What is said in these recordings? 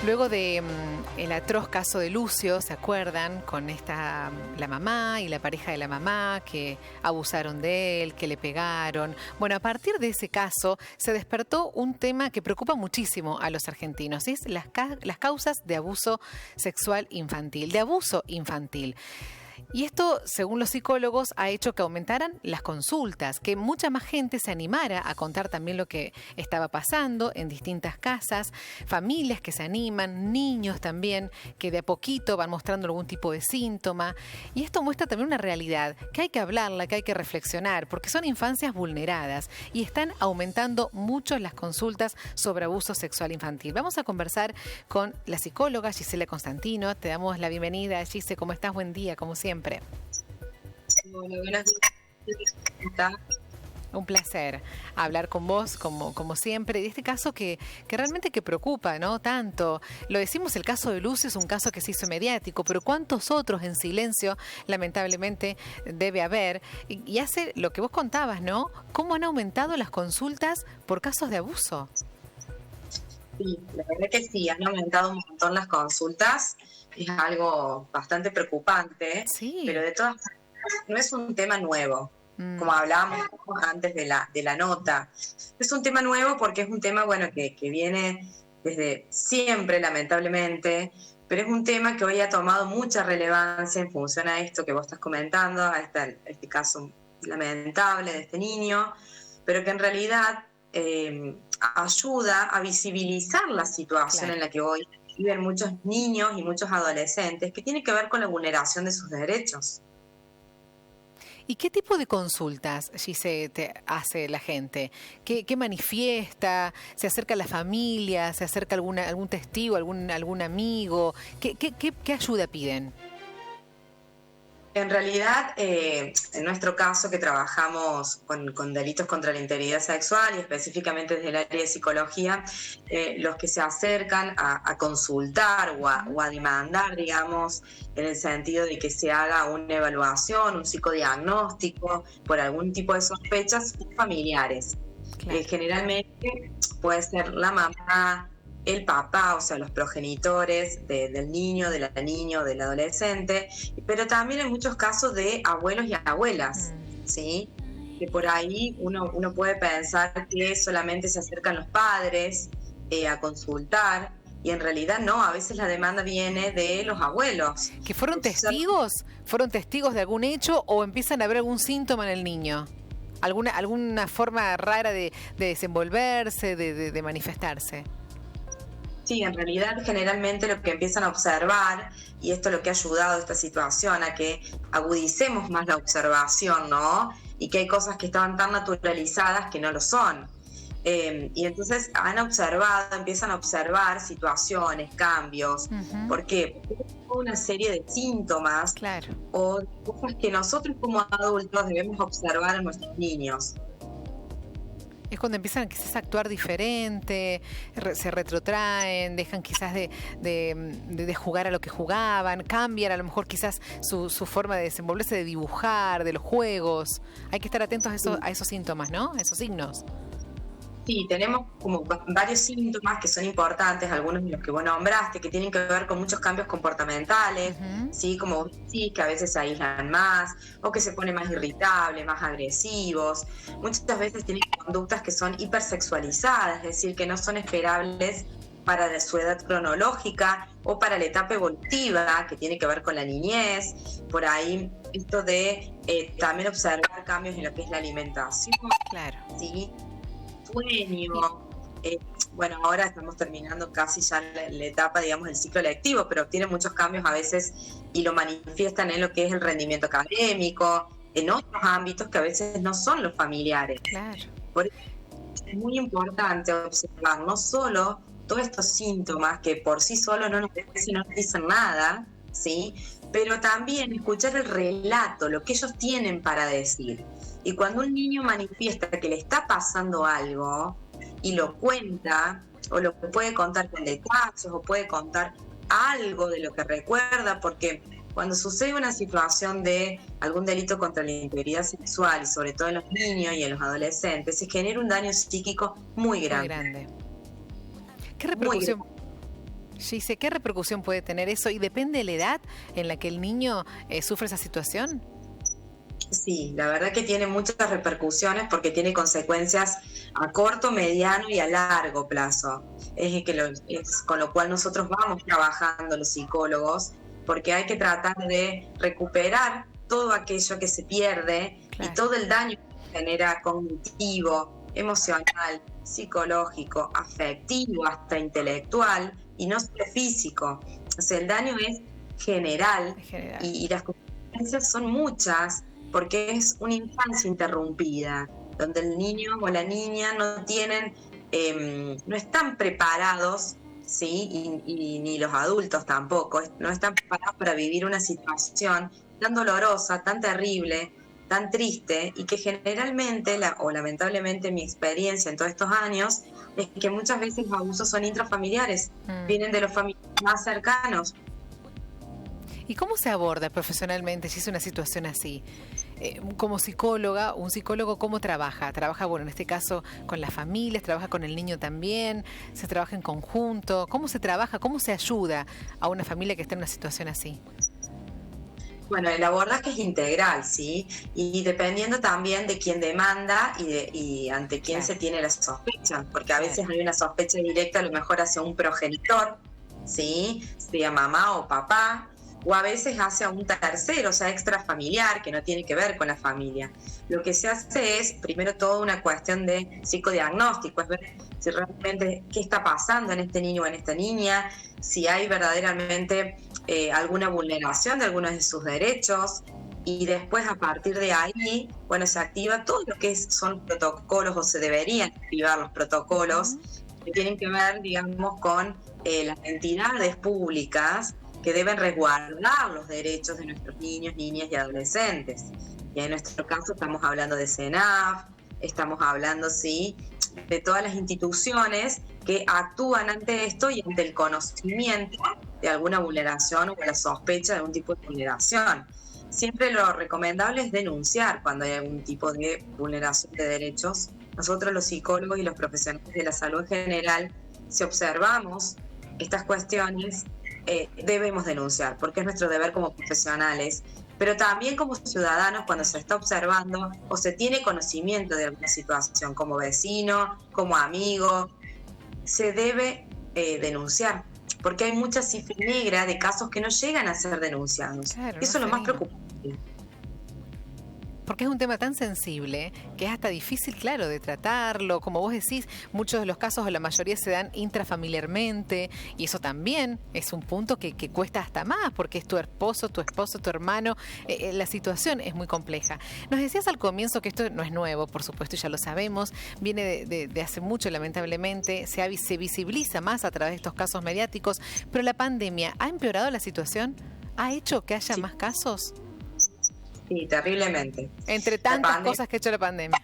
Luego de el atroz caso de Lucio, ¿se acuerdan? Con la mamá y la pareja de la mamá que abusaron de él, que le pegaron. Bueno, a partir de ese caso se despertó un tema que preocupa muchísimo a los argentinos, es las causas de abuso sexual infantil, de abuso infantil. Y esto, según los psicólogos, ha hecho que aumentaran las consultas, que mucha más gente se animara a contar también lo que estaba pasando en distintas casas, familias que se animan, niños también, que de a poquito van mostrando algún tipo de síntoma. Y esto muestra también una realidad, que hay que hablarla, que hay que reflexionar, porque son infancias vulneradas y están aumentando mucho las consultas sobre abuso sexual infantil. Vamos a conversar con la psicóloga Gisela Constantino. Te damos la bienvenida, Gise. ¿Cómo estás? Buen día, como siempre. Hola, buenas noches. Un placer hablar con vos, como siempre, de este caso que realmente que preocupa, ¿no? Tanto. Lo decimos, el caso de Lucio es un caso que se hizo mediático, pero ¿cuántos otros en silencio, lamentablemente, debe haber? Y hace lo que vos contabas, ¿no? ¿Cómo han aumentado las consultas por casos de abuso? Sí, la verdad que sí, han aumentado un montón las consultas. Es algo bastante preocupante, Sí. Pero de todas maneras no es un tema nuevo, como hablábamos antes de la nota. Es un tema nuevo porque es un tema, bueno, que viene desde siempre, lamentablemente, pero es un tema que hoy ha tomado mucha relevancia en función a esto que vos estás comentando, a este caso lamentable de este niño, pero que en realidad ayuda a visibilizar la situación en la que hoy viven muchos niños y muchos adolescentes, que tiene que ver con la vulneración de sus derechos. ¿Y qué tipo de consultas, Gise, te hace la gente? ¿Qué manifiesta? ¿Se acerca a la familia? ¿Se acerca algún testigo, algún amigo? ¿Qué ayuda piden? En realidad, en nuestro caso que trabajamos con delitos contra la integridad sexual y específicamente desde el área de psicología, los que se acercan a consultar o a demandar, digamos, en el sentido de que se haga una evaluación, un psicodiagnóstico por algún tipo de sospechas, son familiares. Claro. Generalmente puede ser la mamá, el papá, o sea, los progenitores del niño, de la niña o del adolescente, pero también en muchos casos de abuelos y abuelas, ¿sí? Que por ahí uno puede pensar que solamente se acercan los padres a consultar, y en realidad no, a veces la demanda viene de los abuelos. ¿Que fueron testigos? ¿Fueron testigos de algún hecho o empiezan a ver algún síntoma en el niño? ¿Alguna forma rara de desenvolverse, de manifestarse? Sí, en realidad generalmente lo que empiezan a observar, y esto es lo que ha ayudado a esta situación, a que agudicemos más la observación, ¿no? Y que hay cosas que estaban tan naturalizadas que no lo son. Y entonces empiezan a observar situaciones, cambios. ¿Por qué? Porque hay una serie de síntomas o cosas que nosotros como adultos debemos observar en nuestros niños. Es cuando empiezan quizás a actuar diferente, se retrotraen, dejan quizás de jugar a lo que jugaban, cambian a lo mejor quizás su forma de desenvolverse, de dibujar, de los juegos. Hay que estar atentos a esos síntomas, ¿no? A esos signos. Sí, tenemos como varios síntomas que son importantes, algunos de los que vos nombraste, que tienen que ver con muchos cambios comportamentales, ¿sí? Como sí, que a veces se aíslan más, o que se ponen más irritables, más agresivos. Muchas veces tienen conductas que son hipersexualizadas, es decir, que no son esperables para su edad cronológica o para la etapa evolutiva, que tiene que ver con la niñez. Por ahí, esto de también observar cambios en lo que es la alimentación. Claro. ¿Sí? Sueño. Bueno, ahora estamos terminando casi ya la etapa, digamos, del ciclo lectivo, pero tiene muchos cambios a veces y lo manifiestan en lo que es el rendimiento académico, en otros ámbitos que a veces no son los familiares. Claro. Por eso es muy importante observar no solo todos estos síntomas que por sí solos no nos dicen nada, ¿sí? Pero también escuchar el relato, lo que ellos tienen para decir. Y cuando un niño manifiesta que le está pasando algo y lo cuenta, o lo puede contar con detalles, o puede contar algo de lo que recuerda, porque cuando sucede una situación de algún delito contra la integridad sexual, y sobre todo en los niños y en los adolescentes, se genera un daño psíquico muy grande. ¿Qué repercusión? Gise, ¿qué repercusión puede tener eso? ¿Y depende de la edad en la que el niño sufre esa situación? Sí, la verdad que tiene muchas repercusiones porque tiene consecuencias a corto, mediano y a largo plazo. Es con lo cual nosotros vamos trabajando los psicólogos, porque hay que tratar de recuperar todo aquello que se pierde y todo el daño que genera cognitivo, emocional, psicológico, afectivo, hasta intelectual y no solo físico. O sea, el daño es general. Y las consecuencias son muchas, porque es una infancia interrumpida, donde el niño o la niña no están preparados, ¿sí? Y ni los adultos tampoco, no están preparados para vivir una situación tan dolorosa, tan terrible, tan triste, y que generalmente, o lamentablemente mi experiencia en todos estos años, es que muchas veces los abusos son intrafamiliares, vienen de los familiares más cercanos. ¿Y cómo se aborda profesionalmente si es una situación así? Como psicóloga, un psicólogo, ¿cómo trabaja? Trabaja, bueno, en este caso con las familias, trabaja con el niño también, se trabaja en conjunto. ¿Cómo se trabaja? ¿Cómo se ayuda a una familia que está en una situación así? Bueno, el abordaje es integral, ¿sí? Y dependiendo también de quién demanda y ante quién se tiene la sospecha, porque a veces hay una sospecha directa, a lo mejor hacia un progenitor, ¿sí? Sea mamá o papá, o a veces hacia un tercero, o sea, extrafamiliar, que no tiene que ver con la familia. Lo que se hace es, primero todo, una cuestión de psicodiagnóstico, es ver si realmente qué está pasando en este niño o en esta niña, si hay verdaderamente alguna vulneración de algunos de sus derechos, y después a partir de ahí, bueno, se activa todo lo que son protocolos, o se deberían activar los protocolos, que tienen que ver, digamos, con las entidades públicas que deben resguardar los derechos de nuestros niños, niñas y adolescentes. Y en nuestro caso estamos hablando de CENAF, estamos hablando, sí, de todas las instituciones que actúan ante esto y ante el conocimiento de alguna vulneración o la sospecha de algún tipo de vulneración. Siempre lo recomendable es denunciar cuando hay algún tipo de vulneración de derechos. Nosotros, los psicólogos y los profesionales de la salud en general, si observamos estas cuestiones, debemos denunciar, porque es nuestro deber como profesionales, pero también como ciudadanos cuando se está observando o se tiene conocimiento de alguna situación, como vecino, como amigo, se debe denunciar, porque hay mucha cifra negra de casos que no llegan a ser denunciados. Claro, eso es lo más preocupante. Porque es un tema tan sensible que es hasta difícil, claro, de tratarlo. Como vos decís, muchos de los casos o la mayoría se dan intrafamiliarmente y eso también es un punto que cuesta hasta más porque es tu esposo, tu hermano. La situación es muy compleja. Nos decías al comienzo que esto no es nuevo, por supuesto, y ya lo sabemos. Viene de hace mucho, lamentablemente. Se visibiliza más a través de estos casos mediáticos. Pero la pandemia, ¿ha empeorado la situación? ¿Ha hecho que haya más casos? Sí, terriblemente. Entre tantas cosas que ha hecho la pandemia.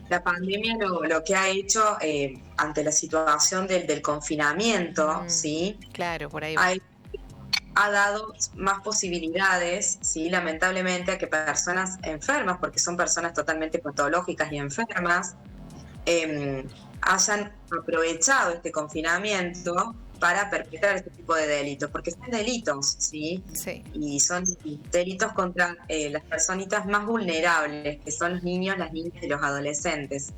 La pandemia lo que ha hecho ante la situación del confinamiento, ¿sí? Claro, por ahí. Ha dado más posibilidades, ¿sí? Lamentablemente, a que personas enfermas, porque son personas totalmente patológicas y enfermas, hayan aprovechado este confinamiento para perpetrar este tipo de delitos, porque son delitos, ¿sí? Sí. Y son delitos contra las personitas más vulnerables, que son los niños, las niñas y los adolescentes.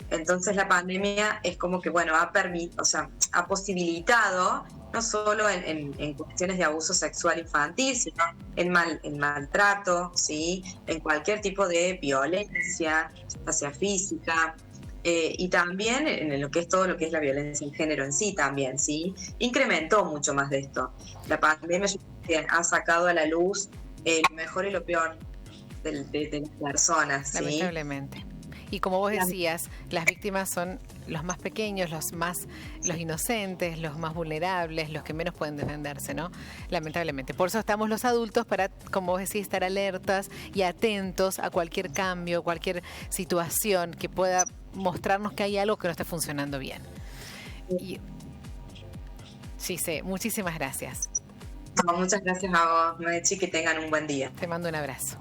Entonces la pandemia es como que, bueno, ha posibilitado, no solo en cuestiones de abuso sexual infantil, sino en maltrato, ¿sí? En cualquier tipo de violencia, ya sea física, y también en lo que es todo lo que es la violencia en género en sí también, ¿sí? Incrementó mucho más de esto. La pandemia ha sacado a la luz lo mejor y lo peor de las personas, ¿sí? Lamentablemente. Y como vos decías, las víctimas son los más pequeños, los inocentes, los más vulnerables, los que menos pueden defenderse, ¿no? Lamentablemente. Por eso estamos los adultos para, como vos decís, estar alertas y atentos a cualquier cambio, cualquier situación que pueda mostrarnos que hay algo que no está funcionando bien. Gise, muchísimas gracias. Muchas gracias a vos, Mechi, que tengan un buen día. Te mando un abrazo.